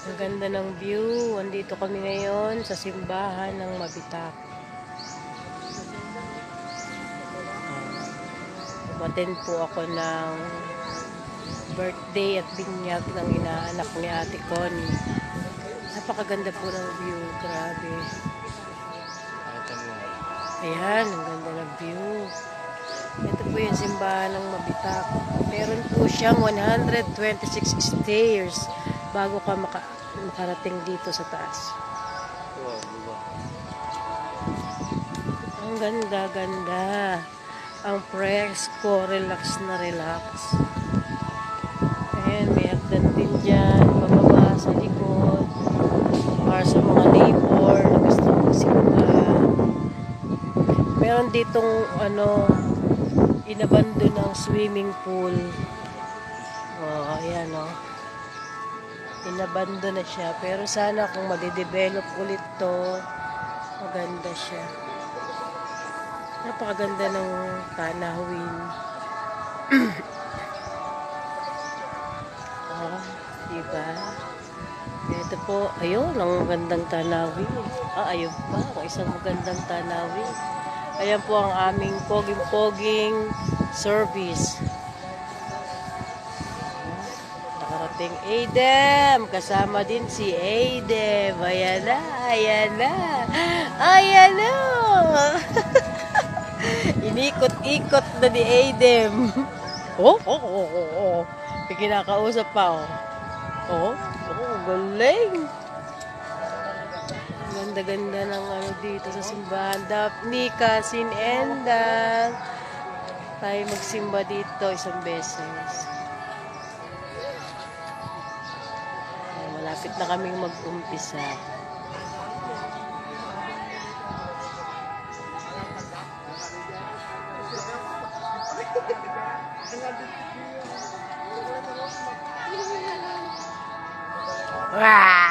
Ang ganda ng view. Andito kami ngayon sa simbahan ng Mabitak. Umattend po ako ng birthday at binyag ng inaanak ni Ate Connie. Napakaganda po ng view. Grabe. Ayan, ang ganda ng view. Ito po yung simbahan ng Mabitak. Meron po siyang 126 stairs bago ka makarating dito sa taas. Ang ganda-ganda. Ang presko, relax na relax. Ayan, may hagdan din dyan. Bababa sa likod. Para sa mga neighbor na gusto magsimba. Meron ditong inabando ng swimming pool. Oh, ayan oh. Inabando na siya. Pero sana kung madidevelop ulit to, maganda siya. Napakaganda ng tanawin. Oh, diba? Ito po, ayun, ang magandang tanawin. Ayun pa, isang magandang tanawin. Ayan po ang aming poging-poging service. Nakarating Adem. Kasama din si Adem. Ayan na, ayan na. Ayan na. Inikot-ikot na ni Adem. Oh. May kinakausap pa, oh. Galing. Ganda-ganda ng dito sa simbahan. Daphne, Kasin, Endang. Tayo magsimba dito isang beses. Malapit na kaming mag-umpisa. Wow!